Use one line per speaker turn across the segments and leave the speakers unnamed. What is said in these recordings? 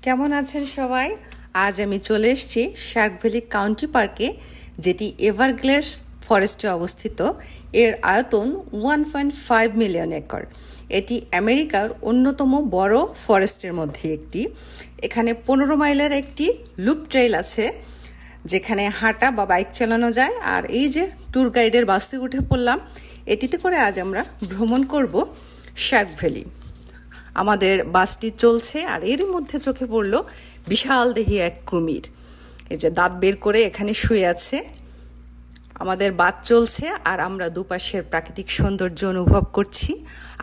কেমন আছেন সবাই? আজ আমি চলে এসেছি শার্ক ভ্যালি কাউন্টি পার্কে, যেটি এভারগ্লেডস ফরেস্টে অবস্থিত। এর আয়তন 1.5 মিলিয়ন একর। এটি আমেরিকার অন্যতম বড় ফরেস্টের মধ্যে একটি। এখানে 15 মাইলের একটি লুপ ট্রেইল আছে, যেখানে হাঁটা বা বাইক চালানো যায়। আর এই যে ট্যুর গাইডের বাসে উঠে পড়লাম, এটিতে করে আজ আমরা ভ্রমণ করব শার্ক ভ্যালি। আমাদের বাসটি চলছে, আর এর মধ্যে চোখে পড়ল বিশাল দেহি এক কুমির। এই যে দাঁত বের করে এখানে শুয়ে আছে। আমাদের বাস চলছে আর আমরা দুপাশের প্রাকৃতিক সৌন্দর্য অনুভব করছি।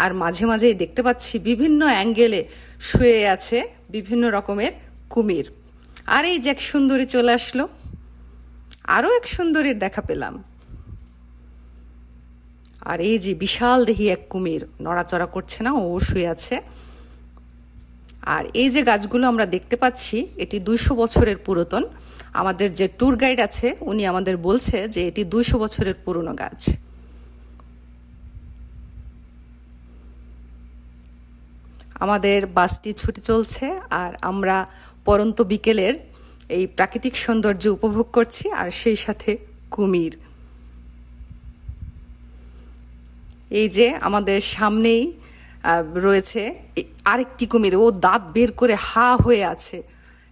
আর মাঝে মাঝেই দেখতে পাচ্ছি বিভিন্ন অ্যাঙ্গেলে শুয়ে আছে বিভিন্ন রকমের কুমির। আর এই যে এক সুন্দরী চলে আসলো, আরও এক সুন্দরীর দেখা পেলাম। আর এই যে বিশাল দেহি এক কুমির নড়াচড়া করছে না, ও শুয়ে আছে। আর এই যে গাছগুলো আমরা দেখতে পাচ্ছি, এটি 200 বছরের পুরাতন। আমাদের যে ট্যুর গাইড আছে উনি আমাদের বলছে যে এটি 200 বছরের পুরনো গাছ। আমাদের বাসটি ছুটে চলছে আর আমরা পরন্ত বিকেলের এই প্রাকৃতিক সৌন্দর্য উপভোগ করছি, আর সেই সাথে কুমির। এই যে আমাদের সামনেই রয়েছে আরেকটি কুমির, ও দাঁত বের করে হা হয়ে আছে,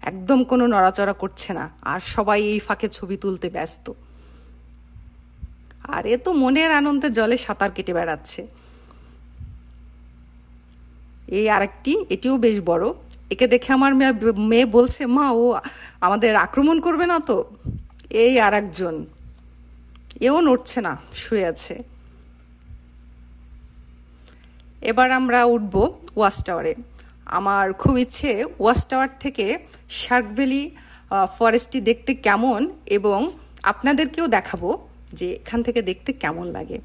একদম কোনো নড়াচড়া করছে না। আর সবাই এই ফাঁকে ছবি তুলতে ব্যস্ত। আর এ তো মনের আনন্দে জলে সাঁতার কেটে বেড়াচ্ছে। এই আরেকটি, এটিও বেশ বড়। একে দেখে আমার মেয়ে বলছে, মা ও আমাদের আক্রমণ করবে না তো? এই আর একজন, এও নড়ছে না, শুয়ে আছে। এবার আমরা উঠব ওয়াচ টাওয়ারে। আমার খুব ইচ্ছে ওয়াচ টাওয়ার থেকে শার্ক ভ্যালি ফরেস্টটি দেখতে কেমন, এবং আপনাদেরকেও দেখাবো যে এখান থেকে দেখতে কেমন লাগে।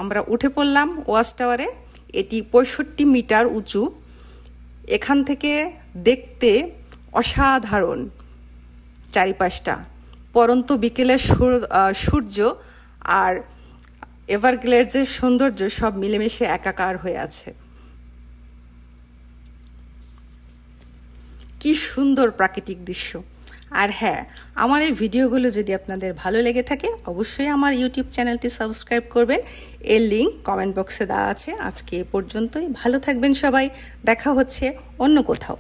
আমরা উঠে পড়লাম ওয়াচ টাওয়ারে। এটি 65 মিটার উঁচু। এখান থেকে দেখতে অসাধারণ চারিপাশটা। পরন্ত বিকেলের সূর্য আর এভারগ্লেডসের সৌন্দর্য সব মিলেমিশে একাকার হয়ে আছে। কি সুন্দর প্রাকৃতিক দৃশ্য। আর হ্যাঁ, আমার এই ভিডিওগুলো যদি আপনাদের ভালো লেগে থাকে, অবশ্যই আমার ইউটিউব চ্যানেলটি সাবস্ক্রাইব করবেন। এর লিঙ্ক কমেন্ট বক্সে দেওয়া আছে। আজকে এ পর্যন্তই। ভালো থাকবেন সবাই, দেখা হচ্ছে অন্য কোথাও।